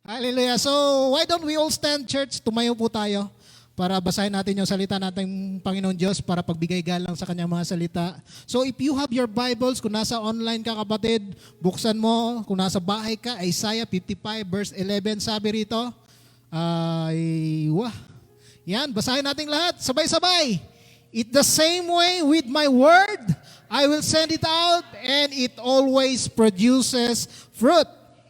Hallelujah. So, why don't we all stand, church? Tumayo po tayo para basahin natin yung salita natin Panginoon Diyos para pagbigay galang sa kanyang mga salita. So, if you have your Bibles, kung nasa online ka kapatid, buksan mo. Kung nasa bahay ka, Isaiah 55 verse 11, sabi rito. Yan, basahin natin lahat. Sabay-sabay. It the same way with my word, I will send it out and it always produces fruit.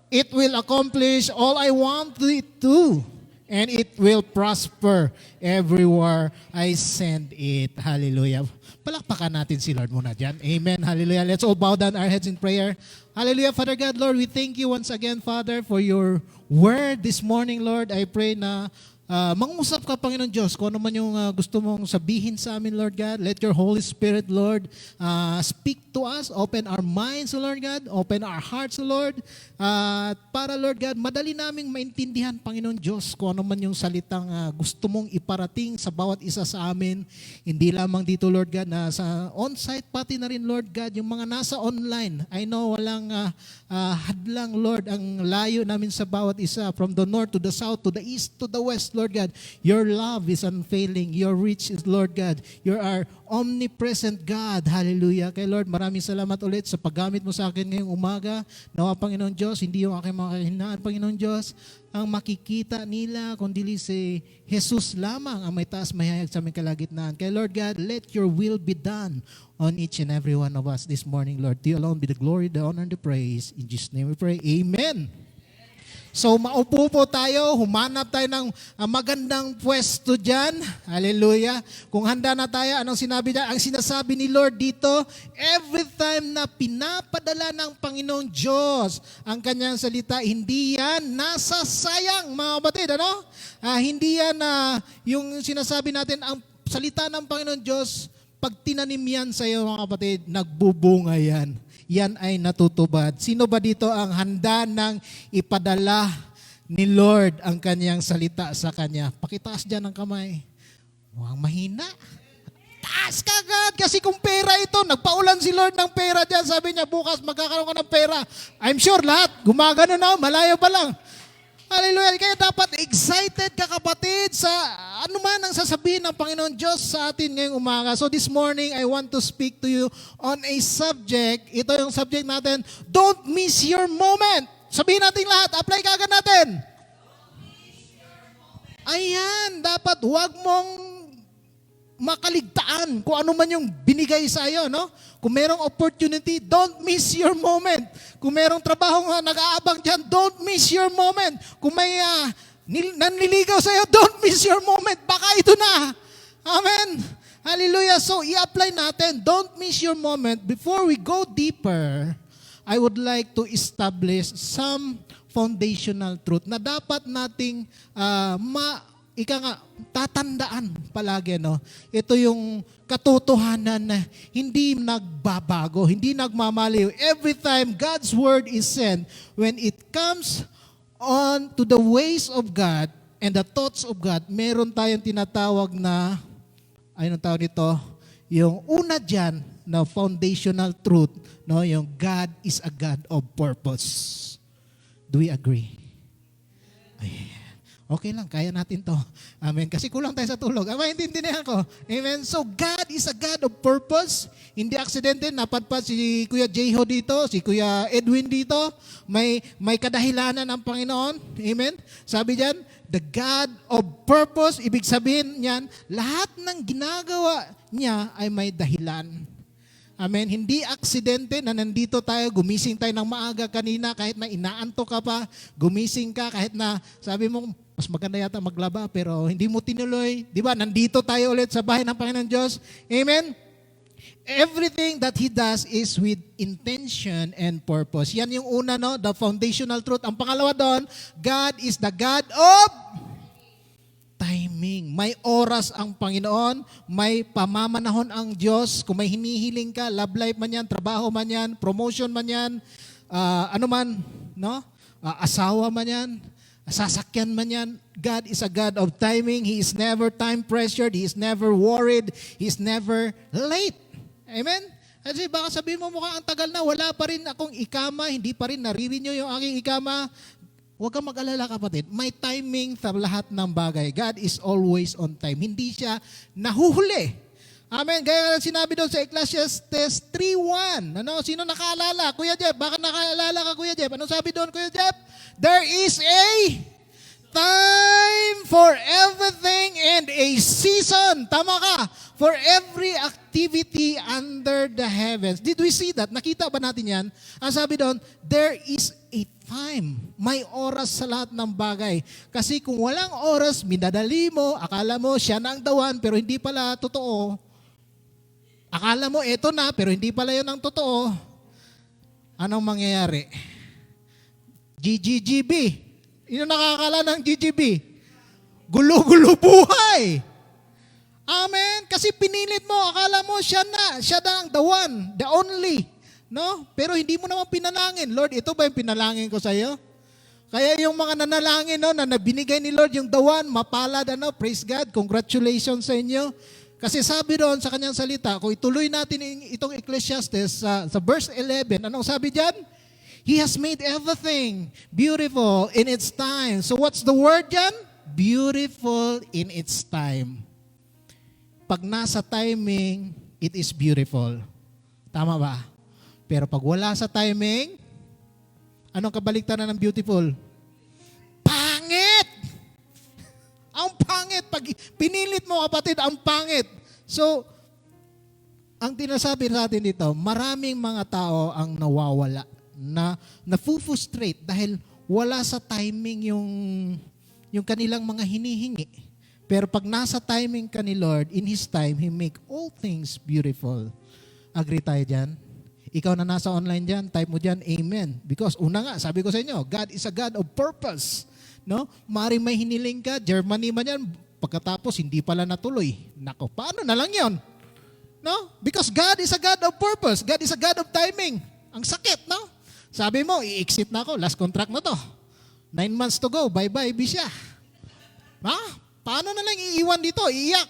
It will accomplish all I want it to, and it will prosper everywhere I send it. Hallelujah. Palakpakan natin si Lord muna dyan. Amen. Hallelujah. Let's all bow down our heads in prayer. Hallelujah. Father God, Lord, we thank you once again, Father, for your word this morning, Lord. I pray na mangusap ka, Panginoon Diyos, kung ano man yung gusto mong sabihin sa amin, Lord God. Let your Holy Spirit, Lord, speak to us. Open our minds, Lord God. Open our hearts, Lord. Para, Lord God, madali naming maintindihan, Panginoon Diyos, kung ano man yung salitang gusto mong iparating sa bawat isa sa amin. Hindi lamang dito, Lord God, na sa on-site pati na rin, Lord God, yung mga nasa online. I know walang hadlang, Lord, ang layo namin sa bawat isa, from the north to the south, to the east, to the west, Lord God. Your love is unfailing. Your reach is, Lord God. You are omnipresent God. Hallelujah. Kay Lord, maraming salamat ulit sa paggamit mo sa akin ngayong umaga. Nawa, Panginoon Diyos, hindi yung aking mga kahinaan, Panginoon Diyos, ang makikita nila, kundi si Jesus lamang ang may taas mahayag sa aming kalagitnaan. Kay Lord God, let your will be done on each and every one of us this morning, Lord. To you alone be the glory, the honor, and the praise. In Jesus' name we pray. Amen. So maupo po tayo, humanap tayo ng magandang pwesto dyan. Hallelujah. Kung handa na tayo, anong sinabi niya? Ang sinasabi ni Lord dito, every time na pinapadala ng Panginoong Diyos ang kanyang salita, hindi yan nasasayang, mga kapatid. Ano? Hindi yan yung sinasabi natin, ang salita ng Panginoong Diyos, pag tinanim yan sa iyo, mga kapatid, nagbubunga yan. Yan ay natutubad. Sino ba dito ang handa ng ipadala ni Lord ang kanyang salita sa kanya? Pakitaas dyan ang kamay. Mukhang mahina. Taas ka agad kasi kung pera ito, nagpaulan si Lord ng pera dyan. Sabi niya, bukas magkakaroon ka ng pera. I'm sure lahat, gumagano na, malayo pa lang. Hallelujah. Kaya dapat excited ka, kapatid, sa ano man ang sasabihin ng Panginoon Diyos sa atin ngayong umaga. So this morning, I want to speak to you on a subject. Ito yung subject natin, don't miss your moment. Sabihin natin lahat, apply ka agad natin. Ayan, dapat huwag mong makaligtaan kung ano man yung binigay sa iyo, no? Kung merong opportunity, don't miss your moment. Kung merong trabaho nga nag-aabang dyan, don't miss your moment. Kung may nanliligaw sa iyo, don't miss your moment. Baka ito na. Amen. Hallelujah. So, i-apply natin. Don't miss your moment. Before we go deeper, I would like to establish some foundational truth na dapat nating tatandaan palagi, no? Ito yung katotohanan na hindi nagbabago, hindi nagmamaliw. Every time God's word is sent, when it comes on to the ways of God and the thoughts of God, meron tayong tinatawag na, ayun ang tawag nito, yung una dyan na foundational truth, no? Yung God is a God of purpose. Do we agree? Ayan. Okay lang, kaya natin to. Amen. Kasi kulang tayo sa tulog. Maintindihan ko. Amen. So God is a God of purpose. Hindi aksidente, napadpad si Kuya Jeho dito, si Kuya Edwin dito. May kadahilanan ng Panginoon. Amen. Sabi diyan, the God of purpose, ibig sabihin niyan, lahat ng ginagawa niya ay may dahilan. Amen. Hindi aksidente na nandito tayo, gumising tayo ng maaga kanina kahit na inaantok ka pa, gumising ka kahit na sabi mo, mas maganda yata maglaba pero hindi mo tinuloy. Di ba? Nandito tayo ulit sa bahay ng Panginoon Diyos. Amen. Everything that He does is with intention and purpose. Yan yung una, no? The foundational truth. Ang pangalawa doon, God is the God of timing. May oras ang Panginoon, may pamamanahon ang Diyos. Kung may hinihiling ka, love life man yan, trabaho man yan, promotion man yan, ano man, no? Asawa man yan, sasakyan man yan, God is a God of timing. He is never time pressured. He is never worried. He is never late. Amen? Kasi baka sabihin mo mukhang ang tagal na, wala pa rin akong ikama, hindi pa rin narirenew yung aking ikama. huwag kang mag-alala kapatid. May timing sa lahat ng bagay. God is always on time. Hindi siya nahuhuli. Amen. Gaya sinabi doon sa Ecclesiastes 3:1. Ano? Sino nakaalala? Kuya Jeff, baka nakaalala ka Kuya Jeff. Ano sabi doon Kuya Jeff? There is a time for everything and a season. Tama ka. For every activity under the heavens. Did we see that? Nakita ba natin yan? Ang sabi doon, there is a time. May oras sa lahat ng bagay. Kasi kung walang oras, minadali mo, akala mo siya na ang dawan, pero hindi pala totoo. Akala mo eto na, pero hindi pala yun ang totoo. Anong mangyayari? GGGB. Yun nakakala ng GGB. Gulo-gulo buhay. Amen. Kasi pinilit mo, akala mo siya na ang the one, the only. No? Pero hindi mo naman pinalangin. Lord, ito ba yung pinalangin ko sa iyo? Kaya yung mga nanalangin no, na nabinigay ni Lord yung the one, mapalad, praise God, congratulations sa inyo. Kasi sabi doon sa kanyang salita, kung ituloy natin itong Ecclesiastes sa verse 11, anong sabi diyan? He has made everything beautiful in its time. So what's the word diyan? Beautiful in its time. Pag nasa timing, it is beautiful. Tama ba? Pero pag wala sa timing, anong kabaliktaran ng beautiful? Pangit! Ang pangit. Pag pinilit mo kapatid, ang pangit. So, ang tinasabi sa atin dito, maraming mga tao ang nawawala, na frustrate dahil wala sa timing yung kanilang mga hinihingi. Pero pag nasa timing ka ni Lord, in His time, He make all things beautiful. Agree tayo dyan? Ikaw na nasa online dyan, type mo dyan, Amen. Because una nga, sabi ko sa inyo, God is a God of purpose. No? Maring may hiniling ka, Germany man yan, pagkatapos hindi pala natuloy. Nako, paano na lang yon? No? Because God is a God of purpose. God is a God of timing. Ang sakit, no? Sabi mo, i-exit na ako, last contract na to. 9 months to go, bye-bye, bisya. Ha? Paano na lang iiwan dito? Iiyak.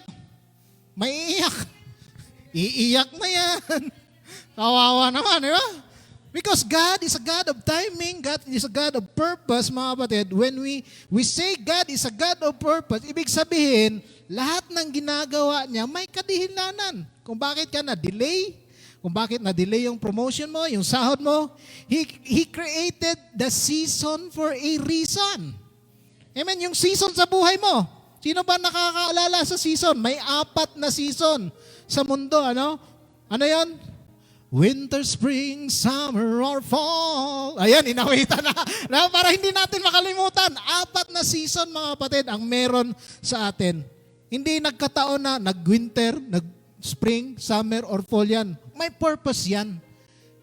May iiyak. Iiyak na yan. Kawawa naman, di ba? Because God is a God of timing, God is a God of purpose, mga kapatid. When we say God is a God of purpose, ibig sabihin, lahat ng ginagawa niya may kadahilanan. Kung bakit ka na-delay, kung bakit na-delay yung promotion mo, yung sahod mo, He created the season for a reason. Amen? Yung season sa buhay mo. Sino ba nakakaalala sa season? May 4 na season sa mundo, ano? Ano yon? Winter, spring, summer, or fall. Ayan, inawitan na. Para hindi natin makalimutan. 4 na season, mga kapatid, ang meron sa atin. Hindi nagkataon na nag-winter, nag-spring, summer, or fall yan. May purpose yan.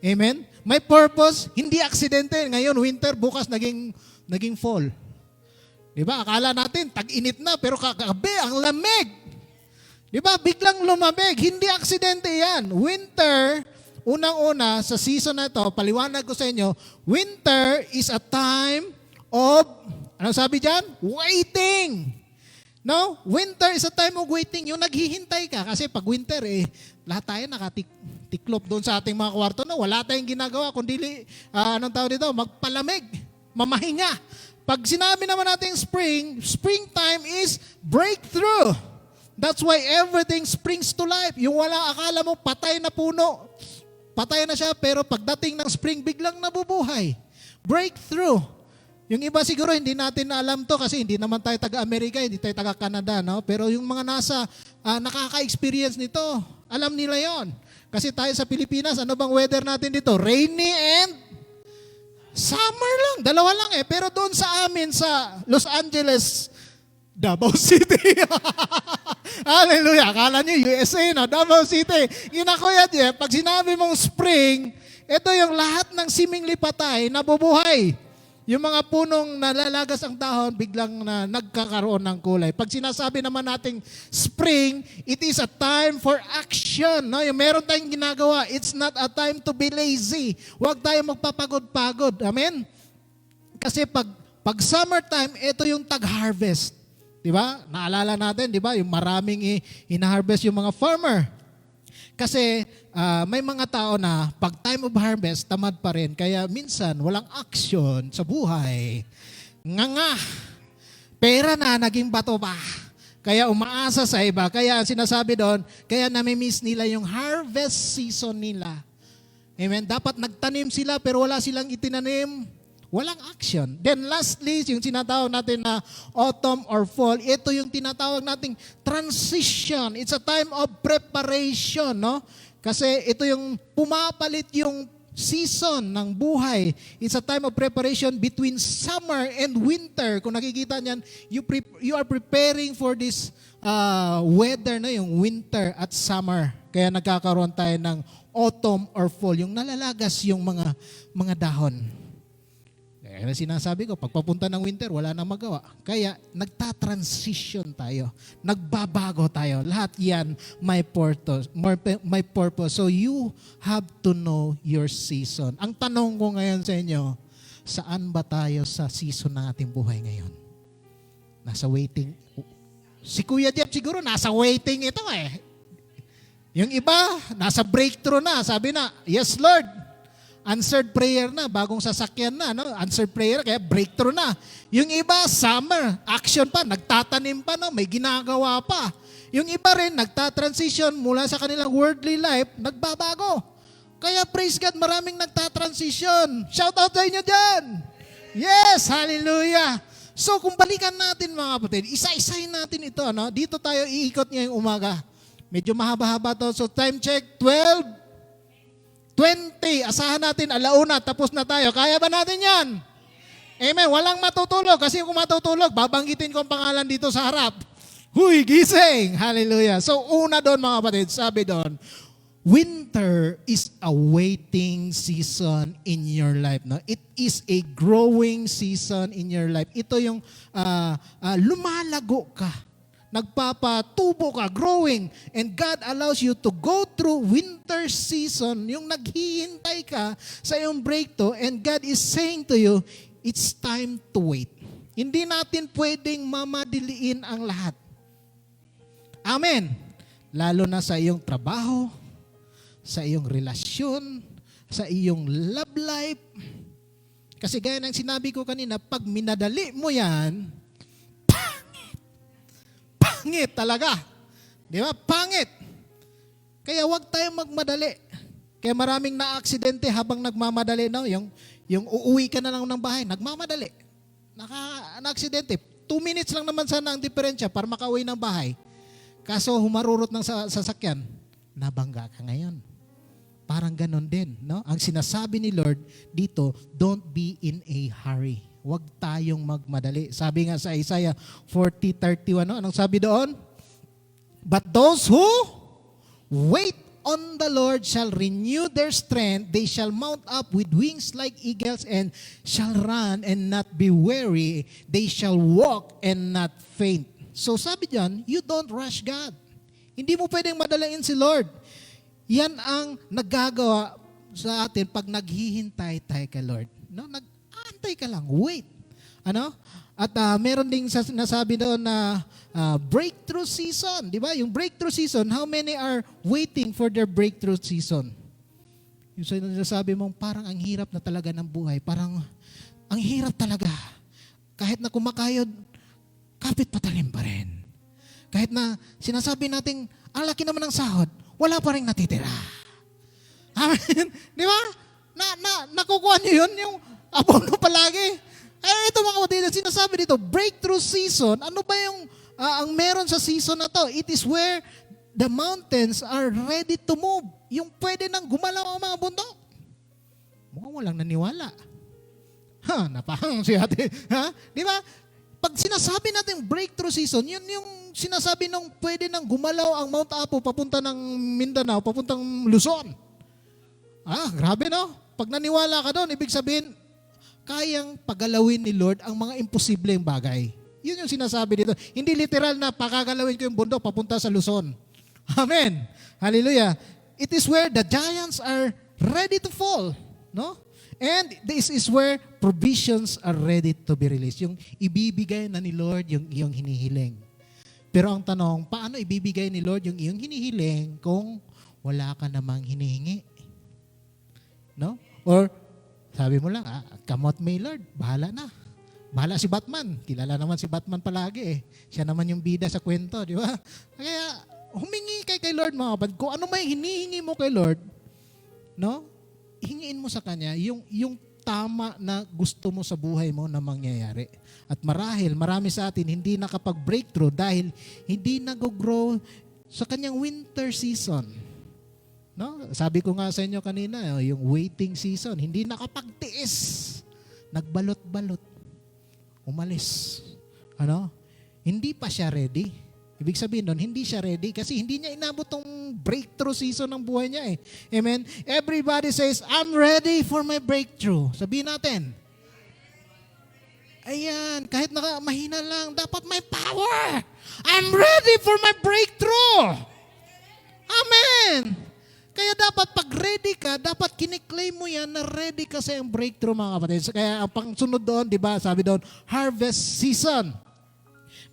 Amen? May purpose, hindi aksidente. Ngayon, winter, bukas naging fall. Diba? Akala natin, tag-init na, pero kagabi, ang lamig. Diba? Biglang lumamig. Hindi aksidente yan. Winter, unang-una, sa season na ito, paliwanag ko sa inyo, winter is a time of, ano sabi dyan? Waiting. No? Winter is a time of waiting. Yung naghihintay ka. Kasi pag winter, lahat tayo nakatiklop doon sa ating mga kwarto na wala tayong ginagawa, kundi, anong tawag dito? Magpalamig. Mamahinga. Pag sinabi naman natin springtime is breakthrough. That's why everything springs to life. Yung wala akala mo patay na puno, patay na siya, pero pagdating ng spring, biglang nabubuhay. Breakthrough. Yung iba siguro hindi natin alam to kasi hindi naman tayo taga-Amerika, hindi tayo taga-Canada, no? Pero yung mga nasa nakaka-experience nito, alam nila yon. Kasi tayo sa Pilipinas, ano bang weather natin dito? Rainy and summer lang, dalawa lang Pero doon sa amin sa Los Angeles, Davao City. Hallelujah. Akala niyo USA, no? Davao City. Yun ako yan, pag sinabi mong spring, ito yung lahat ng seemingly patay, nabubuhay. Yung mga punong nalalagas ang dahon, biglang nagkakaroon ng kulay. Pag sinasabi naman nating spring, it is a time for action. No? Yung meron tayong ginagawa, it's not a time to be lazy. Huwag tayo magpapagod-pagod. Amen? Kasi pag summertime, ito yung tag-harvest. Diba? Naalala natin, diba? Yung maraming ina-harvest yung mga farmer. Kasi may mga tao na pag time of harvest, tamad pa rin. Kaya minsan, walang action sa buhay. nga. Pera na, naging bato pa. Kaya umaasa sa iba. Kaya sinasabi doon, kaya nami-miss nila yung harvest season nila. Amen. Dapat nagtanim sila pero wala silang itinanim. Walang action. Then lastly, yung tinatawag natin na autumn or fall, ito yung tinatawag nating transition. It's a time of preparation, no? Kasi ito yung pumapalit yung season ng buhay. It's a time of preparation between summer and winter. Kung nakikita niyan, you are preparing for this weather na yung winter at summer. Kaya nagkakaroon tayo ng autumn or fall, yung nalalagas yung mga dahon. Kaya sinasabi ko, pagpapunta ng winter, wala nang magawa. Kaya nagta-transition tayo. Nagbabago tayo. Lahat yan may purpose. So you have to know your season. Ang tanong ko ngayon sa inyo, saan ba tayo sa season ng ating buhay ngayon? Nasa waiting. Si Kuya Jeff siguro nasa waiting ito eh. Yung iba, nasa breakthrough na. Sabi na, yes Lord. Answered prayer na, bagong sasakyan na, no? Answered prayer, kaya breakthrough na. Yung iba, summer, action pa, nagtatanim pa, no? May ginagawa pa. Yung iba rin, nagtatransition mula sa kanilang worldly life, nagbabago. Kaya praise God, maraming nagtatransition. Shout out sa inyo dyan. Yes, hallelujah. So kung balikan natin mga kapatid, isa-isahin natin ito, no? Dito tayo iikot ngayong umaga. Medyo mahaba-haba to. So time check, 12, 20, asahan natin, alauna, tapos na tayo. Kaya ba natin yan? Amen. Walang matutulog. Kasi kung matutulog, babanggitin ko ang pangalan dito sa harap. Huy, gising! Hallelujah. So una doon mga kapatid, sabi doon, winter is a waiting season in your life. No? It is a growing season in your life. Ito yung lumalago ka. Nagpapatubo ka, growing, and God allows you to go through winter season, yung naghihintay ka sa iyong breakthrough, and God is saying to you, it's time to wait. Hindi natin pwedeng mamadiliin ang lahat. Amen. Lalo na sa iyong trabaho, sa iyong relasyon, sa iyong love life. Kasi gaya ng sinabi ko kanina, pag minadali mo yan, pangit talaga. Di ba? Pangit. Kaya wag tayong magmadali. Kaya maraming na-aksidente habang nagmamadali. No? Yung uuwi ka na lang ng bahay, nagmamadali. Na-aksidente. 2 minutes lang naman sana ang diferensya para makauwi ng bahay. Kaso humarurot ng sasakyan, nabangga ka ngayon. Parang ganon din. No? Ang sinasabi ni Lord dito, don't be in a hurry. Huwag tayong magmadali. Sabi nga sa Isaiah 40:31, no? Anong sabi doon? But those who wait on the Lord shall renew their strength. They shall mount up with wings like eagles and shall run and not be weary. They shall walk and not faint. So sabi diyan, you don't rush God. Hindi mo pwedeng madalain si Lord. Yan ang nagagawa sa atin pag naghihintay tayo kay Lord. No? Antay ka lang, wait. Ano? At meron ding nasabi doon na breakthrough season, di ba? Yung breakthrough season, how many are waiting for their breakthrough season? Yung sinasabi mong parang ang hirap na talaga ng buhay, parang ang hirap talaga. Kahit na kumakayod, kapit patalim pa rin. Kahit na sinasabi natin, ang laki naman ng sahod, wala pa rin natitira. Amen? Di ba? Nakukuha niyo yun, yung abono palagi. Ito mga kapatid, sinasabi dito, breakthrough season, ano ba yung ang meron sa season na to? It is where the mountains are ready to move. Yung pwede nang gumalaw ang mga bundok. Mukhang walang naniwala. Napahang si ate. Di ba? Pag sinasabi natin breakthrough season, yun yung sinasabi nung pwede nang gumalaw ang Mount Apo papunta ng Mindanao, papuntang Luzon. Grabe no? Pag naniwala ka doon, ibig sabihin, kayang pagalawin ni Lord ang mga imposibleng bagay. Yun yung sinasabi dito. Hindi literal na pakagalawin ko yung bundok papunta sa Luzon. Amen. Hallelujah. It is where the giants are ready to fall. No? And this is where provisions are ready to be released. Yung ibibigay na ni Lord yung iyong hinihiling. Pero ang tanong, paano ibibigay ni Lord yung iyong hinihiling kung wala ka namang hinihingi? No? Or sabi mo lang, kamot may Lord, bahala na. Bahala si Batman. Kilala naman si Batman palagi eh. Siya naman yung bida sa kwento, di ba? Kaya humingi kay Lord mga kapatid. Kung ano may hinihingi mo kay Lord, no? Hingiin mo sa Kanya yung tama na gusto mo sa buhay mo na mangyayari. At marami sa atin hindi nakapag-breakthrough dahil hindi nag-grow sa kanyang winter season. No? Sabi ko nga sa inyo kanina, yung waiting season, hindi nakapagtiis. Nagbalot-balot. Umalis. Ano? Hindi pa siya ready. Ibig sabihin doon, hindi siya ready kasi hindi niya inabot tong breakthrough season ng buhay niya eh. Amen? Everybody says, I'm ready for my breakthrough. Sabihin natin. Ayan, kahit mahina lang, dapat may power. I'm ready for my breakthrough. Amen. Kaya dapat pag ready ka, dapat kiniklaim mo yan na ready ka sa yung breakthrough mga kapatid. Kaya ang pangsunod doon, di ba, sabi doon, harvest season.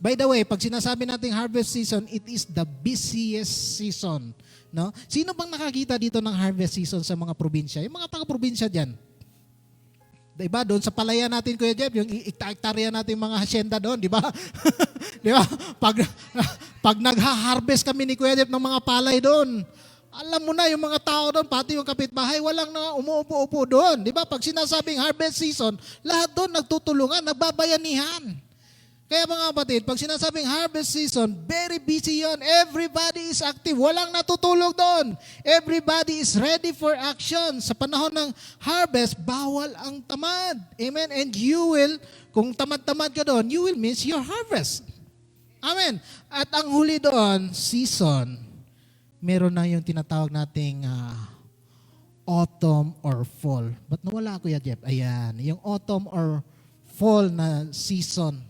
By the way, pag sinasabi natin harvest season, it is the busiest season. No? Sino bang nakakita dito ng harvest season sa mga probinsya? Yung mga taga-probinsya dyan. Diba, doon sa palayan natin, Kuya Jeff, yung ikta-iktarya natin mga hacienda doon, di ba? Di ba? Pag nagha-harvest kami ni Kuya Jeff ng mga palay doon, alam mo na, yung mga tao doon, pati yung kapitbahay, walang na umuupo-upo doon. Di ba? Pag sinasabing harvest season, lahat doon nagtutulungan, nagbabayanihan. Kaya mga kapatid, pag sinasabing harvest season, very busy yon. Everybody is active. Walang natutulog doon. Everybody is ready for action. Sa panahon ng harvest, bawal ang tamad. Amen? And you will, kung tamad-tamad ka doon, you will miss your harvest. Amen? At ang huli doon, season, meron na yung tinatawag nating autumn or fall. Ba't nawala, Kuya Jeff? Ayan, yung autumn or fall na season.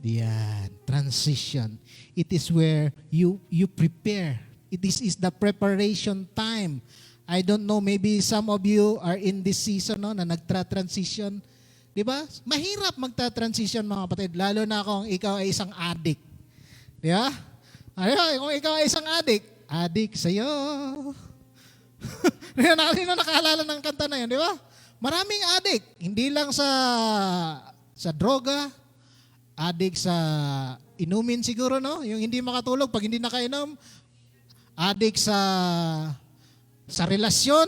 Yan, transition. It is where you prepare. It is the preparation time. I don't know, maybe some of you are in this season no, na nagtra-transition. Di ba? Mahirap magta-transition mga kapatid, lalo na kung ikaw ay isang addict. Di ba? Kung ikaw ay isang addict sa'yo. Sino nakaalala ng kanta na yun, di ba? Maraming addict. Hindi lang sa droga, addict sa inumin siguro, no? Yung hindi makatulog pag hindi nakainom. Addict sa relasyon.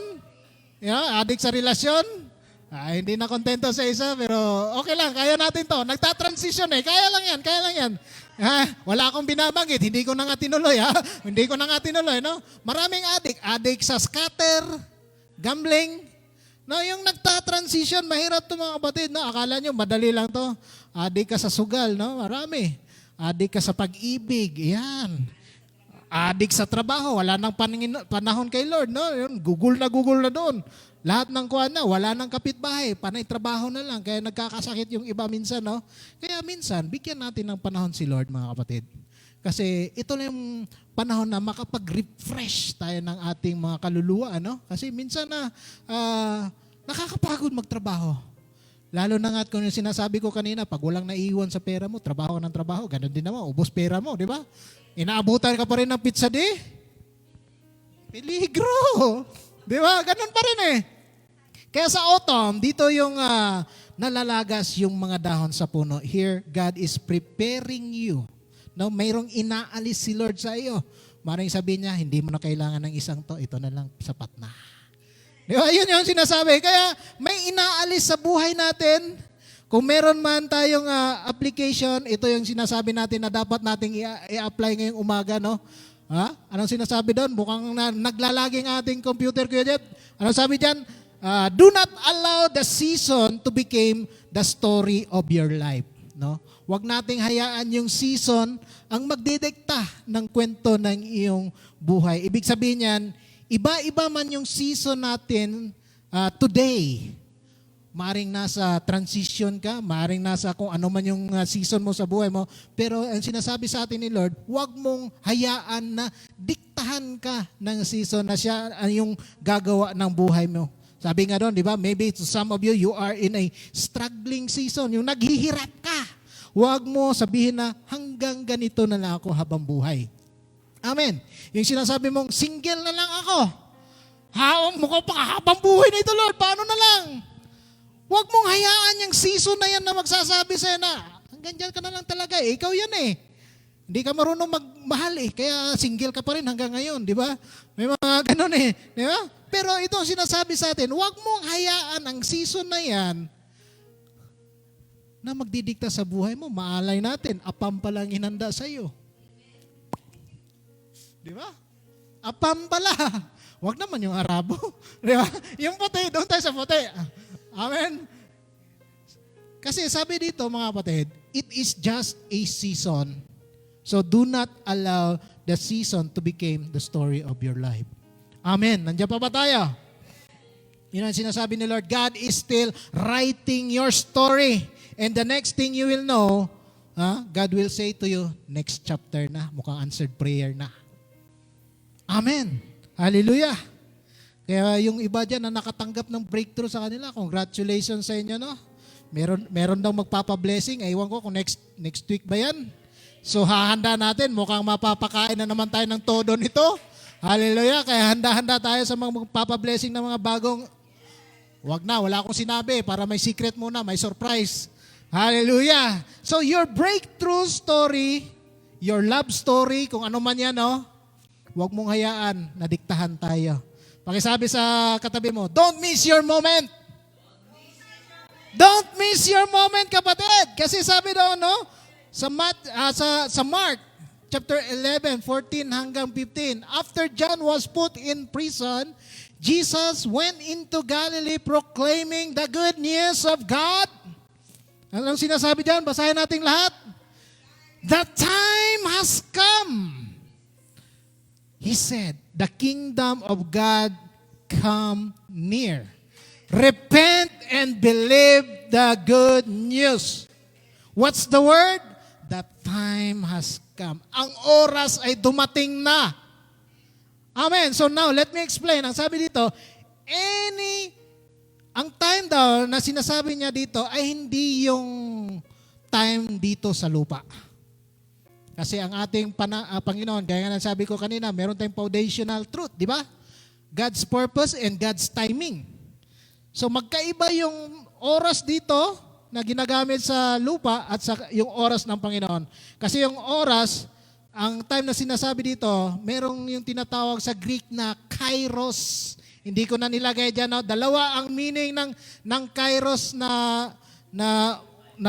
Yeah, addict sa relasyon. Hindi na kontento sa isa, pero okay lang, kaya natin to. Nagta-transition eh. Kaya lang yan. Wala akong binabanggit. Hindi ko na nga tinuloy, ha? Hindi ko na nga tinuloy, no? Maraming addict. Addict sa scatter, gambling. No, yung nagta-transition, mahirap to mga kapatid, no? Akala nyo, madali lang to. Addict ka sa sugal, no? Marami. Addict ka sa pag-ibig. Yan. Addict sa trabaho. Wala nang panahon kay Lord, no? Yun, gugol na doon. Lahat ng kuwan na, wala nang kapitbahay. Panay trabaho na lang. Kaya nagkakasakit yung iba minsan, no? Kaya minsan, bigyan natin ng panahon si Lord, mga kapatid. Kasi ito lang yung panahon na makapag-refresh tayo ng ating mga kaluluwa, no? Kasi minsan na nakakapagod magtrabaho. Lalo na nga kung yung sinasabi ko kanina, pag walang naiiwan sa pera mo, trabaho ka ng trabaho, ganun din naman, ubos pera mo, di ba? Inaabutan ka pa rin ng pizza day. Peligro! Di ba? Ganun pa rin eh. Kaya sa autumn, dito yung nalalagas yung mga dahon sa puno. Here, God is preparing you. No, mayroong inaalis si Lord sa iyo. Maraming sabihin niya, hindi mo na kailangan ng isang to, ito na lang, sapat na. Di ba? Yun yung sinasabi. Kaya may inaalis sa buhay natin. Kung meron man tayong application, ito yung sinasabi natin na dapat nating i-apply ngayong umaga, no? Ha? Anong sinasabi doon? Mukhang naglalaging ating computer, Kuya Jet. Anong sabi dyan? Do not allow the season to become the story of your life. No? Huwag nating hayaan yung season ang magdedekta ng kwento ng iyong buhay. Ibig sabihin yan, iba-iba man yung season natin today. Maaring nasa transition ka, maaring nasa kung ano man yung season mo sa buhay mo. Pero ang sinasabi sa atin ni Lord, huwag mong hayaan na diktahan ka ng season na siya yung gagawa ng buhay mo. Sabi nga doon, di ba? Maybe to some of you, you are in a struggling season. Yung naghihirap ka. Huwag mo sabihin na hanggang ganito na lang ako habang buhay. Amen. Yung sinasabi mong single na lang ako. Mo ko pa habang buhay na ito, Lord. Paano na lang? Huwag mong hayaan yung season na yan na magsasabi sa'yo na, hanggang dyan ka na lang talaga eh. Ikaw yan eh. Hindi ka marunong magmahal eh. Kaya single ka pa rin hanggang ngayon, di ba? May mga ganun eh. Di ba? Pero ito ang sinasabi sa atin, huwag mong hayaan ang season na yan na magdidikta sa buhay mo. Maalay natin, apam pa lang inanda sa iyo. Di ba? Apam pala. Huwag naman yung Arabo. Di ba? Yung puti, doon tayo sa puti. Amen? Kasi sabi dito mga kapatid, it is just a season. So do not allow the season to become the story of your life. Amen. Nandiyan pa ba tayo? Yun ang sinasabi ni Lord, God is still writing your story. And the next thing you will know, God will say to you, next chapter na, mukhang answered prayer na. Amen. Hallelujah. Kaya yung iba dyan na nakatanggap ng breakthrough sa kanila, congratulations sa inyo, no? Meron daw magpapa-blessing. Ewan ko kung next week ba yan. So hahanda natin, mukhang mapapakain na naman tayo ng todo nito. Hallelujah. Kaya handa-handa tayo sa mga magpapa-blessing ng mga bagong, wala akong sinabi para may secret muna, may surprise. Hallelujah. So your breakthrough story, your love story, kung ano man yan, no? Huwag mong hayaan na diktahan tayo. Pakisabi sa katabi mo, don't miss your moment. Don't miss your moment, kapatid. Kasi sabi daw, no? Sa Mark, chapter 11, 14 hanggang 15, after John was put in prison, Jesus went into Galilee proclaiming the good news of God. Anong sinasabi dyan? Basahin natin lahat. The time has come. He said, the kingdom of God come near. Repent and believe the good news. What's the word? The time has come. Ang oras ay dumating na. Amen. So now, let me explain. Ang sabi dito, ang time daw na sinasabi niya dito ay hindi yung time dito sa lupa. Kasi ang ating Panginoon, gaya nga sabi ko kanina, meron tayong foundational truth, di ba? God's purpose and God's timing. So magkaiba yung oras dito na ginagamit sa lupa at sa yung oras ng Panginoon. Kasi yung oras, ang time na sinasabi dito, merong yung tinatawag sa Greek na kairos. Hindi ko na nilagay dyan. No? Dalawa ang meaning ng kairos na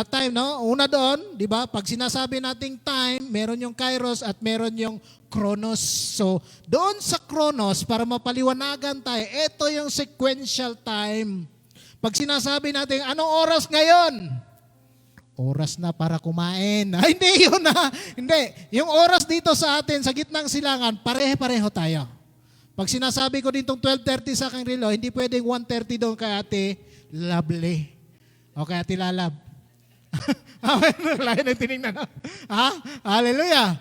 time. No? Una doon, di ba? Pag sinasabi nating time, meron yung kairos at meron yung chronos. So, doon sa chronos, para mapaliwanagan tayo, ito yung sequential time. Pag sinasabi natin, anong oras ngayon? Oras na para kumain. Ay, hindi yun na. Hindi. Yung oras dito sa atin, sa gitnang silangan, pareho-pareho tayo. Pag sinasabi ko ditong 12:30 sa aking relo, hindi pwedeng 1:30 doon kay Ate Lovely. O kay Ate Lalab. Amen. Lahat ng tinignan. Ha? Hallelujah.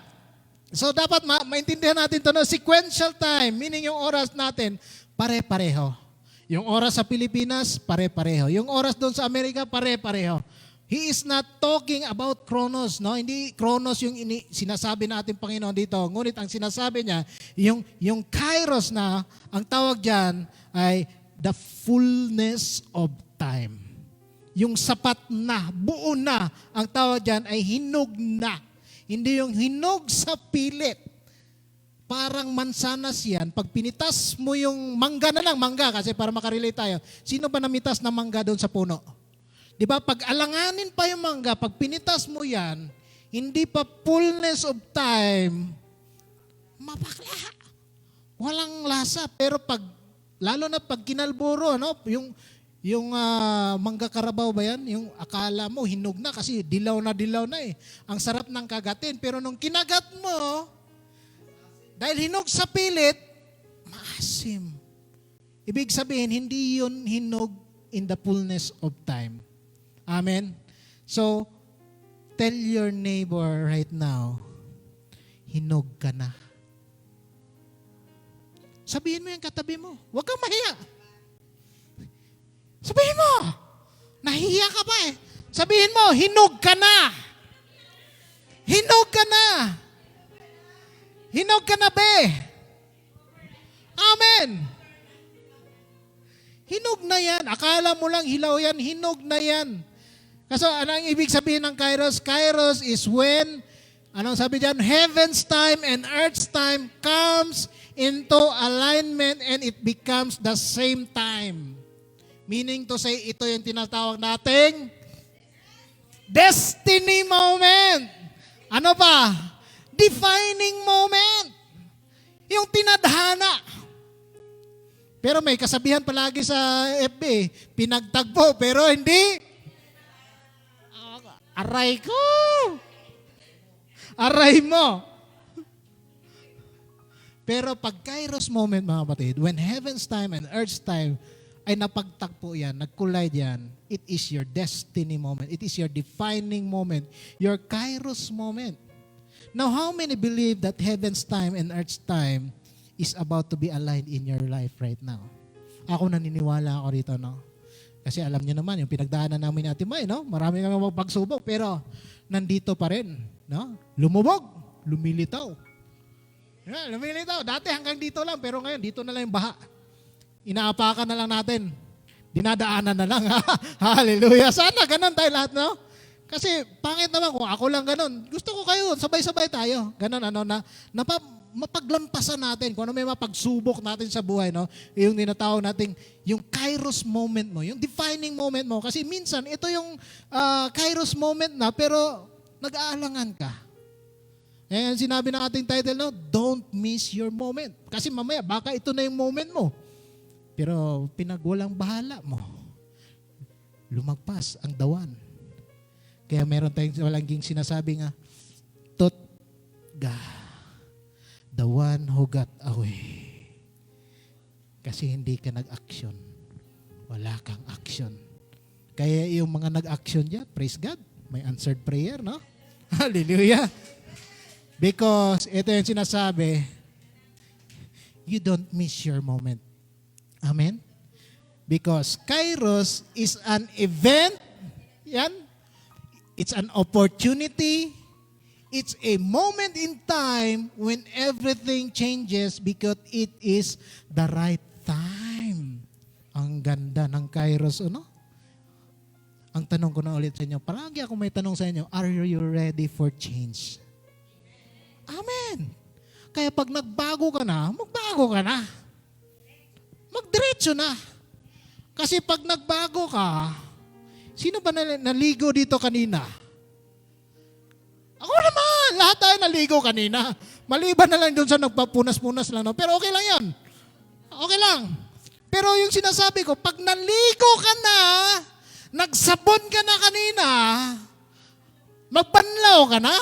So dapat maintindihan natin ito na sequential time, meaning yung oras natin, pare-pareho. Yung oras sa Pilipinas, pare-pareho. Yung oras doon sa Amerika, pare-pareho. He is not talking about chronos, no? Hindi chronos yung sinasabi natin Panginoon dito. Ngunit ang sinasabi niya, yung kairos na, ang tawag diyan ay the fullness of time. Yung sapat na, buo na, ang tawag diyan ay hinog na. Hindi yung hinog sa pilit. Parang mansanas yan. Pag pinitas mo yung mangga na lang, mangga kasi para makarelate tayo. Sino ba namitas na mangga doon sa puno? Di ba? Pag alanganin pa yung mangga, pag pinitas mo yan, hindi pa fullness of time, mapakla. Walang lasa. Pero lalo na pag kinalburo, no? Yung mangga karabaw ba yan? Yung akala mo, hinog na kasi dilaw na eh. Ang sarap ng kagatin. Pero nung kinagat mo, dahil hinog sa pilit, maasim. Ibig sabihin, hindi yun hinog in the fullness of time. Amen? So, tell your neighbor right now, hinog ka na. Sabihin mo yung katabi mo. Huwag kang mahiya. Sabihin mo. Nahihiya ka pa eh. Sabihin mo, hinog ka na. Hinog ka na. Hinog ka na, be. Amen. Hinog na yan. Akala mo lang hilaw yan, hinog na yan. Kasi ano ang ibig sabihin ng Kairos? Kairos is when, anong sabi dyan? Heaven's time and earth's time comes into alignment and it becomes the same time. Meaning to say, ito yung tinatawag nating destiny moment. Ano pa? Defining moment. Yung tinadhana. Pero may kasabihan palagi sa FB, pinagtagpo pero hindi. Aray ko. Aray mo. Pero pag Kairos moment, mga kapatid, when heaven's time and earth's time ay napagtagpo yan, nag-collide yan, it is your destiny moment. It is your defining moment. Your Kairos moment. Now, how many believe that heaven's time and earth's time is about to be aligned in your life right now? Ako naniniwala ako rito, no? Kasi alam niyo naman, yung pinagdaanan namin ni Ate May, no? Marami kami magpagsubok, pero nandito pa rin, no? Lumubog, lumilitaw. Yeah, lumilitaw. Dati hanggang dito lang, pero ngayon, dito na lang yung baha. Inaapakan na lang natin. Dinadaanan na lang, ha? Hallelujah. Sana ganun tayo lahat, no? Kasi pangit naman kung ako lang ganun. Gusto ko kayo, sabay-sabay tayo. Ganun, mapaglampasan natin, kung ano may mapagsubok natin sa buhay, no? Yung tinatawag natin, yung Kairos moment mo, yung defining moment mo. Kasi minsan, ito yung Kairos moment na, pero nag-aalangan ka. And sinabi ng ating title, no? Don't miss your moment. Kasi mamaya, baka ito na yung moment mo. Pero pinagwalang bahala mo. Lumagpas ang dawan. Kaya meron tayong laging sinasabi nga, Tutga. The one who got away. Kasi hindi ka nag-action. Wala kang action. Kaya yung mga nag-action dyan, praise God, may answered prayer, no? Hallelujah. Because ito yung sinasabi, you don't miss your moment. Amen? Because Kairos is an event, yan, it's an opportunity. It's a moment in time when everything changes because it is the right time. Ang ganda ng Kairos, ano? Ang tanong ko na ulit sa inyo, palagi ako may tanong sa inyo, are you ready for change? Amen. Kaya pag nagbago ka na, magbago ka na. Magdiretso na. Kasi pag nagbago ka, sino ba naligo dito kanina? Ako naman, lahat tayo naligo kanina. Maliban na lang doon sa nagpapunas-punas lang. No? Pero okay lang yan. Okay lang. Pero yung sinasabi ko, pag naligo ka na, nagsabon ka na kanina, magbanlaw ka na.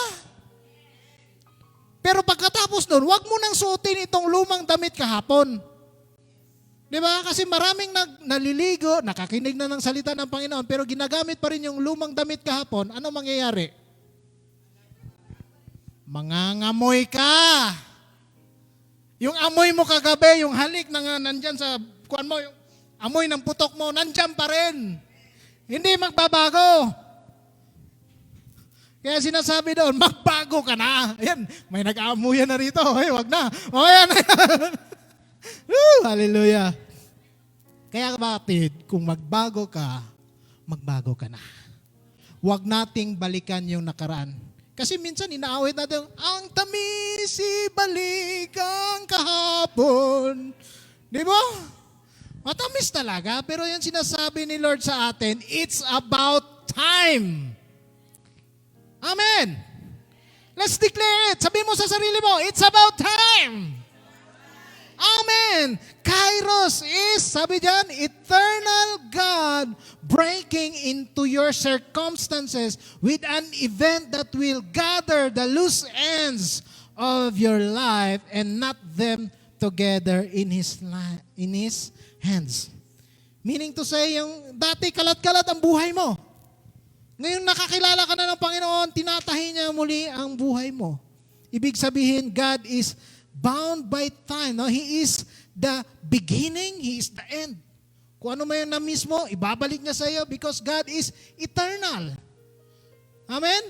Pero pagkatapos doon, wag mo nang suotin itong lumang damit kahapon. Di ba? Kasi maraming naliligo, nakakinig na ng salita ng Panginoon, pero ginagamit pa rin yung lumang damit kahapon. Ano mangyayari? Mangangamoy ka. Yung amoy mo kagabi, yung halik na nandyan sa kuan mo, yung amoy ng putok mo, nandyan pa rin. Hindi magbabago. Kaya sinasabi doon, magbago ka na. Ayan, may nag-aamuyan na rito. Hey, wag na. O, ayan. Hallelujah. Kaya kapatid, kung magbago ka na. Huwag nating balikan yung nakaraan. Kasi minsan inaawit natin, ang tamis ibalikan kahapon. Di ba? Matamis talaga, pero yung sinasabi ni Lord sa atin, it's about time. Amen. Let's declare it. Sabi mo sa sarili mo, it's about time. Amen. Kairos is, sabi dyan, eternal God breaking into your circumstances with an event that will gather the loose ends of your life and knot them together in His hands. Meaning to say, yung dati kalat-kalat ang buhay mo. Ngayon nakakilala ka na ng Panginoon, tinatahi niya muli ang buhay mo. Ibig sabihin, God is bound by time. No? He is the beginning, He is the end. Kung ano man na mismo, ibabalik niya sa iyo because God is eternal. Amen?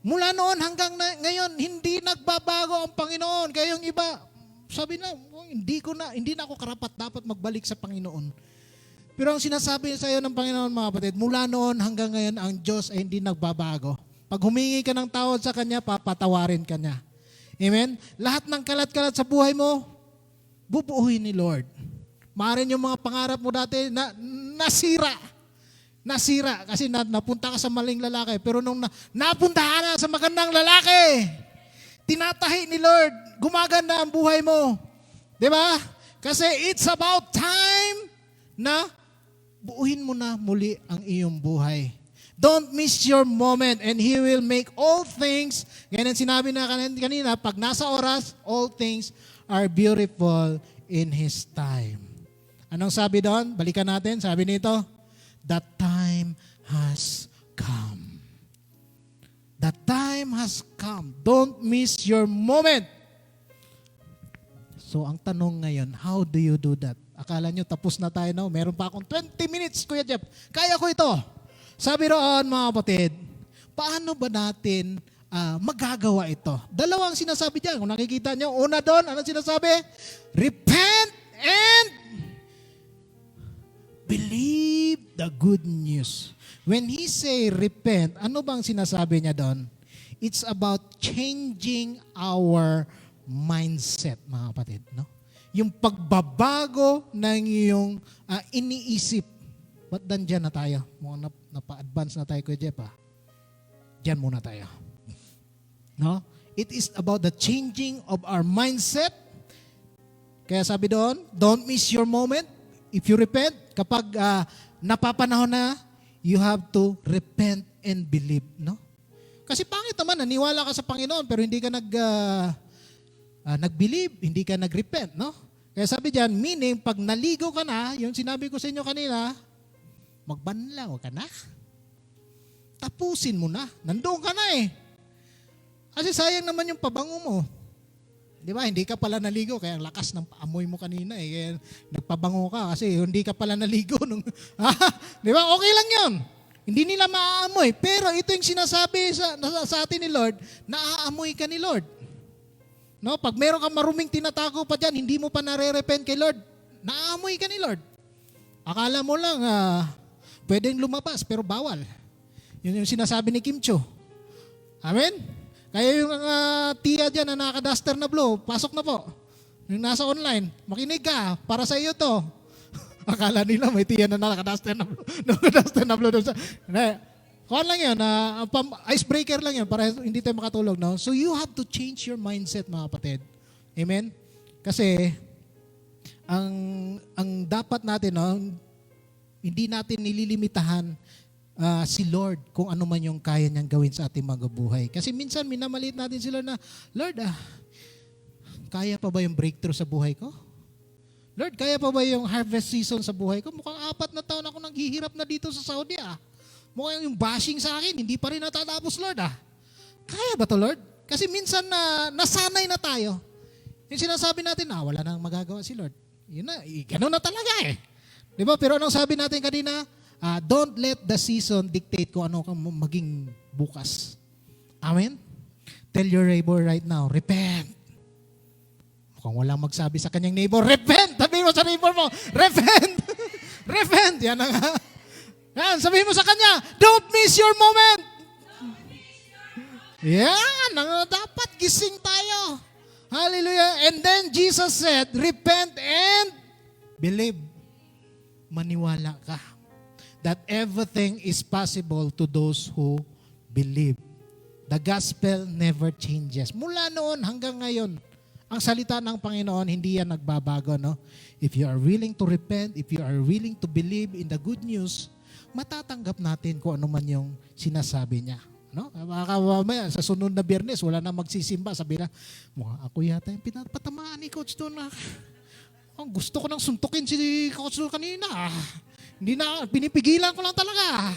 Mula noon hanggang ngayon, hindi nagbabago ang Panginoon. Kaya yung iba, sabi na, hindi na ako karapat dapat magbalik sa Panginoon. Pero ang sinasabi sa iyo ng Panginoon, mga kapatid, mula noon hanggang ngayon, ang Diyos ay hindi nagbabago. Pag humingi ka ng tawad sa Kanya, papatawarin ka niya. Amen? Lahat ng kalat-kalat sa buhay mo, bubuuhin ni Lord. Maaaring yung mga pangarap mo dati nasira. Nasira kasi napunta ka sa maling lalaki. Pero nung napunta ka na sa magandang lalaki, tinatahi ni Lord, gumaganda ang buhay mo. Diba? Kasi it's about time na buuhin mo na muli ang iyong buhay. Don't miss your moment and He will make all things, ganyan sinabi na kanina, pag nasa oras, all things are beautiful in His time. Anong sabi doon? Balikan natin. Sabi nito, the time has come. The time has come. Don't miss your moment. So, ang tanong ngayon, how do you do that? Akala nyo tapos na tayo, no? Meron pa akong 20 minutes, Kuya Jeff. Kaya ko ito. Sabi roon, mga kapatid, paano ba natin magagawa ito? Dalawang sinasabi dyan. Kung nakikita nyo, una doon, ano sinasabi? Repent and believe the good news. When he say repent, ano bang sinasabi niya doon? It's about changing our mindset, mga kapatid. No? Yung pagbabago ng iyong iniisip. Ba't dyan na tayo? Mukhang napa-advance na tayo, Kuya Jeff. Diyan muna tayo. No? It is about the changing of our mindset. Kaya sabi doon, don't miss your moment. If you repent, kapag napapanahon na, you have to repent and believe. No? Kasi pangit naman, naniwala ka sa Panginoon pero hindi ka nag-believe, hindi ka nag-repent. No? Kaya sabi diyan, meaning, pag naligo ka na, yung sinabi ko sa inyo kanina, magbanlaw ka na. Tapusin mo na. Nandoon ka na eh. Kasi sayang naman yung pabango mo. Di ba? Hindi ka pala naligo. Kaya ang lakas ng amoy mo kanina eh. Kaya nagpabango ka kasi hindi ka pala naligo. Di ba? Okay lang yun. Hindi nila maaamoy. Pero ito yung sinasabi sa atin ni Lord, naaamoy ka ni Lord. No? Pag meron kang maruming tinatago pa dyan, hindi mo pa nare-repent kay Lord, naaamoy ka ni Lord. Akala mo lang, pwedeng lumabas, pero bawal. Yun yung sinasabi ni Kim Cho. Amen? Kaya yung tiya dyan na naka-duster na blue, pasok na po. Yung nasa online, makinig ka, para sa iyo to. Akala nila may tiya na naka-duster na blue. Naka-duster na blue. Kuhan lang yun, icebreaker lang yun para hindi tayo makatulog. No? So you have to change your mindset, mga kapatid. Amen? Kasi, ang dapat natin, no, hindi natin nililimitahan si Lord kung ano man yung kaya niyang gawin sa ating mga buhay. Kasi minsan minamaliit natin sila na, Lord, kaya pa ba yung breakthrough sa buhay ko? Lord, kaya pa ba yung harvest season sa buhay ko? Mukhang 4 na taon ako naghihirap na dito sa Saudi. Mukhang yung bashing sa akin, hindi pa rin natatapos, Lord. Kaya ba to, Lord? Kasi minsan nasanay na tayo. Yung sinasabi natin, wala nang magagawa si Lord. Yun na, ganun na talaga eh. Di ba? Pero anong sabi natin kanina? Don't let the season dictate kung ano kang maging bukas. Amen? Tell your neighbor right now, repent. Mukhang walang magsabi sa kanyang neighbor, repent! Sabihin mo sa neighbor mo, repent! Repent! Yan na nga. Yan, sabihin mo sa kanya, don't miss your moment! Yan, dapat gising tayo. Hallelujah. And then Jesus said, repent and believe. Maniwala ka that everything is possible to those who believe. The gospel never changes. Mula noon hanggang ngayon, ang salita ng Panginoon, hindi yan nagbabago. No? If you are willing to repent, if you are willing to believe in the good news, matatanggap natin kung ano man yung sinasabi niya. No? Mamaya, sa sunod na Biyernes, wala na magsisimba. Sabi na, ako yata yung pinapatamaan ni Coach doon na gusto ko nang suntukin si Coach doon kanina. Hindi na, pinipigilan ko lang talaga.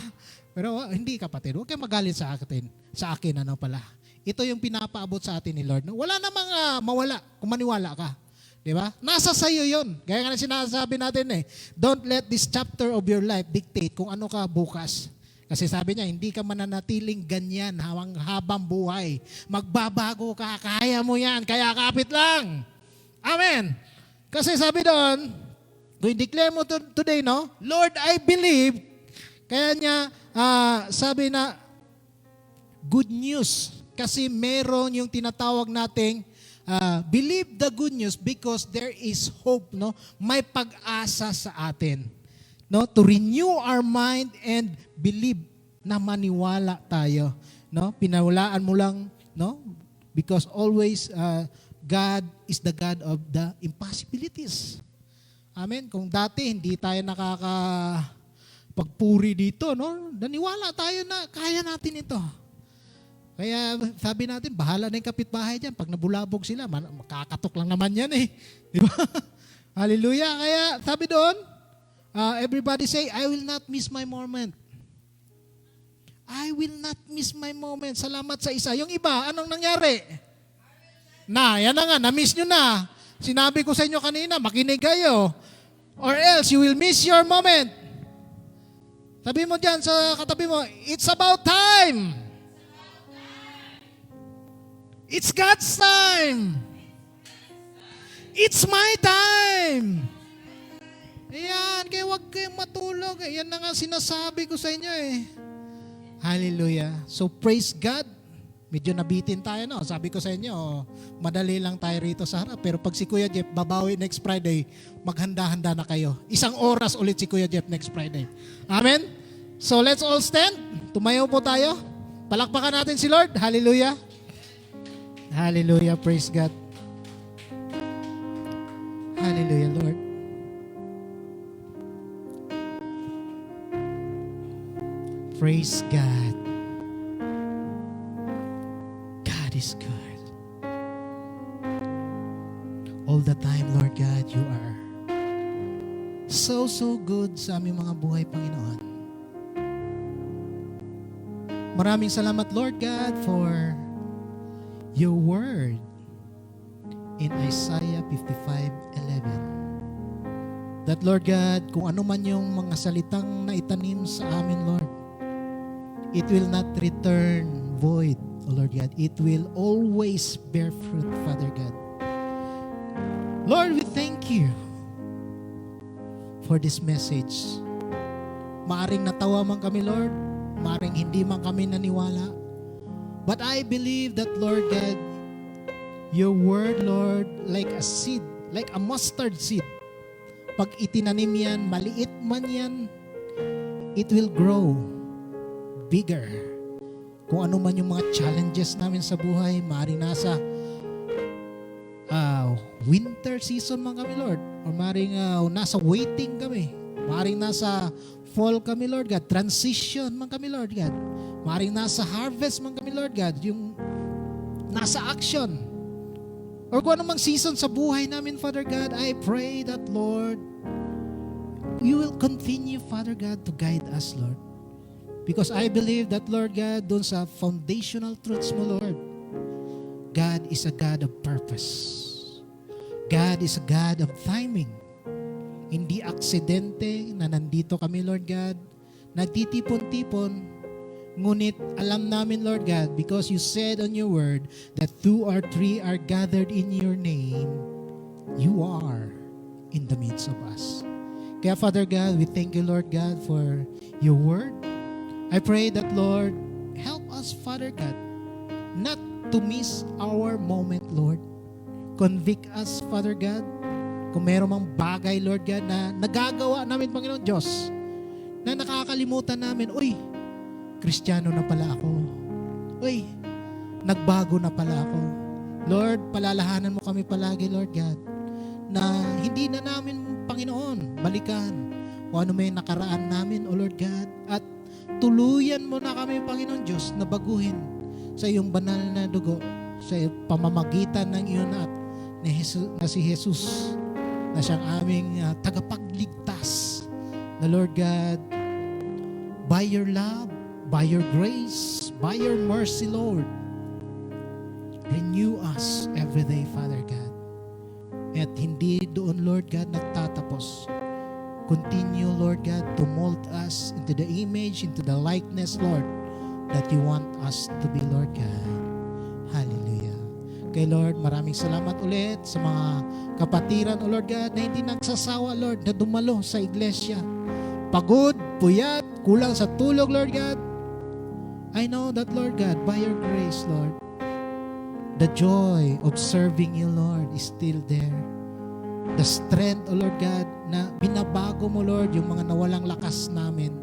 Pero hindi kapatid, huwag kayong magalit sa akin. Sa akin, ano pala. Ito yung pinapaabot sa atin ni Lord. Wala namang mawala kung maniwala ka. Di ba? Nasa sayo yun. Gaya nga na sinasabi natin don't let this chapter of your life dictate kung ano ka bukas. Kasi sabi niya, hindi ka mananatiling ganyan habang buhay. Magbabago ka, kaya mo yan, kaya kapit lang. Amen. Kasi sabi doon, Kung i-declare mo today, no? Lord, I believe. Kaya niya, sabi na, good news. Kasi meron yung tinatawag nating, believe the good news because there is hope, no? May pag-asa sa atin. No? To renew our mind and believe na maniwala tayo. No? Pinawalaan mo lang, no? Because always, God is the God of the impossibilities. Amen. Kung dati hindi tayo nakakapagpuri dito, no? Naniwala tayo na kaya natin ito. Kaya sabi natin, bahala na yung kapitbahay dyan. Pag nabulabog sila, makakatok lang naman yan eh. Di ba? Hallelujah. Kaya sabi doon, everybody say, I will not miss my moment. I will not miss my moment. Salamat sa isa. Yung iba, anong nangyari? Yan na nga, na-miss nyo na. Sinabi ko sa inyo kanina, makinig kayo. Or else, you will miss your moment. Sabi mo dyan sa katabi mo, it's about time. It's God's time. It's my time. Ayan, kaya huwag kayong matulog. Yan na nga sinasabi ko sa inyo eh. Hallelujah. So praise God. Medyo nabitin tayo, no? Sabi ko sa inyo, madali lang tayo rito sa harap. Pero pag si Kuya Jeff babawi next Friday, maghanda-handa na kayo. 1 oras ulit si Kuya Jeff next Friday. Amen? So let's all stand. Tumayo po tayo. Palakpakan natin si Lord. Hallelujah. Hallelujah. Praise God. Hallelujah, Lord. Praise God. God is good. All the time, Lord God, you are so good sa aming mga buhay, Panginoon. Maraming salamat, Lord God, for your word in Isaiah 55:11. That, Lord God, kung ano man yung mga salitang naitanim sa amin, Lord, it will not return void, O Lord God. It will always bear fruit, Father God. Lord, we thank you for this message. Maaring natawa man kami, Lord. Maaring hindi man kami naniwala. But I believe that, Lord God, your word, Lord, like a seed, like a mustard seed. Pag itinanim yan, maliit man yan, it will grow bigger. Kung ano man yung mga challenges namin sa buhay, maaaring nasa winter season man kami, Lord. Or maaaring nasa waiting kami. Maaaring nasa fall kami, Lord God. Transition man kami, Lord God. Maaaring nasa harvest man kami, Lord God. Yung nasa action. Or kung anumang season sa buhay namin, Father God, I pray that, Lord, you will continue, Father God, to guide us, Lord. Because I believe that, Lord God, dun sa foundational truths mo, Lord, God is a God of purpose. God is a God of timing. Hindi aksidente na nandito kami, Lord God, nagtitipon-tipon, ngunit alam namin, Lord God, because you said on your word that 2 or 3 are gathered in your name, you are in the midst of us. Kaya, Father God, we thank you, Lord God, for your word. I pray that, Lord, help us, Father God, not to miss our moment, Lord. Convict us, Father God, kung meron mang bagay, Lord God, na nagagawa namin, Panginoon Diyos, na nakakalimutan namin, uy, Kristiyano na pala ako. Uy, nagbago na pala ako. Lord, palalahanan mo kami palagi, Lord God, na hindi na namin, Panginoon, balikan kung ano may nakaraan namin, O Lord God, at tuluyan mo na kami, Panginoon Diyos, na baguhin sa iyong banal na dugo, sa pamamagitan ng iyong anak na si Jesus, na siyang aming tagapagligtas. Na Lord God, by your love, by your grace, by your mercy, Lord, renew us every day, Father God. At hindi doon, Lord God, nagtatapos. Continue, Lord God, to mold us into the image, into the likeness, Lord, that you want us to be, Lord God. Hallelujah. Kay Lord, maraming salamat ulit sa mga kapatiran, O Lord God, na hindi nagsasawa, Lord, na dumalo sa iglesia. Pagod, puyat, kulang sa tulog, Lord God. I know that, Lord God, by your grace, Lord, the joy of serving you, Lord, is still there. The strength, O Lord God, na binabago mo, Lord, yung mga nawalang lakas namin.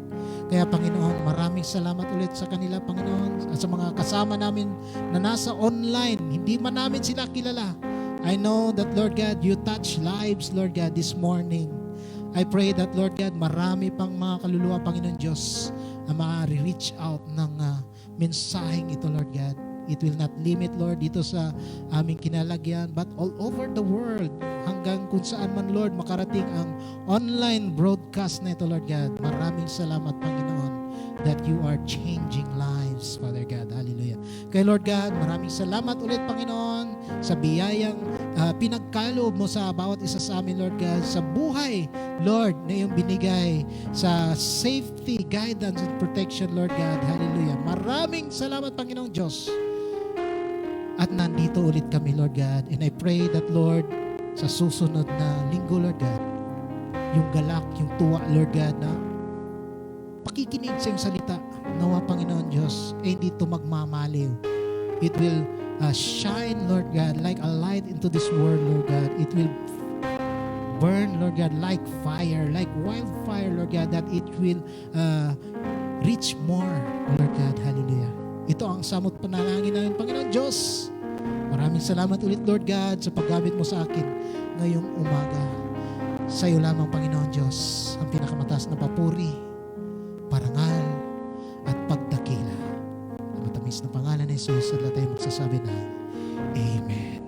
Kaya, Panginoon, maraming salamat ulit sa kanila, Panginoon, at sa mga kasama namin na nasa online. Hindi man namin sila kilala. I know that, Lord God, you touch lives, Lord God, this morning. I pray that, Lord God, marami pang mga kaluluwa, Panginoon Diyos, na ma-reach out ng mensaheng ito, Lord God. It will not limit, Lord, dito sa aming kinalagyan, but all over the world, hanggang kung saan man, Lord, makarating ang online broadcast na ito, Lord God. Maraming salamat, Panginoon, that you are changing lives, Father God. Hallelujah. Kay Lord God, maraming salamat ulit, Panginoon, sa biyayang pinagkaloob mo sa bawat isa sa amin, Lord God, sa buhay, Lord, na iyong binigay, sa safety, guidance, and protection, Lord God. Hallelujah. Maraming salamat, Panginoong Diyos. At nandito ulit kami, Lord God. And I pray that, Lord, sa susunod na linggo, Lord God, yung galak, yung tuwa, Lord God, na pakikinig sa iyong salita, nawa, Panginoon Diyos, eh hindi ito magmamaliw. It will shine, Lord God, like a light into this world, Lord God. It will burn, Lord God, like fire, like wildfire, Lord God, that it will reach more, Lord God. Hallelujah. Ito ang samot panalangin namin, Panginoon Diyos. Maraming salamat ulit, Lord God, sa paggamit mo sa akin ngayong umaga. Sa iyo lamang, Panginoon Diyos, ang pinakamataas na papuri, parangal, at pagdakila. Ang matamis na pangalan ni Jesus, at lahat tayo magsasabi na, Amen.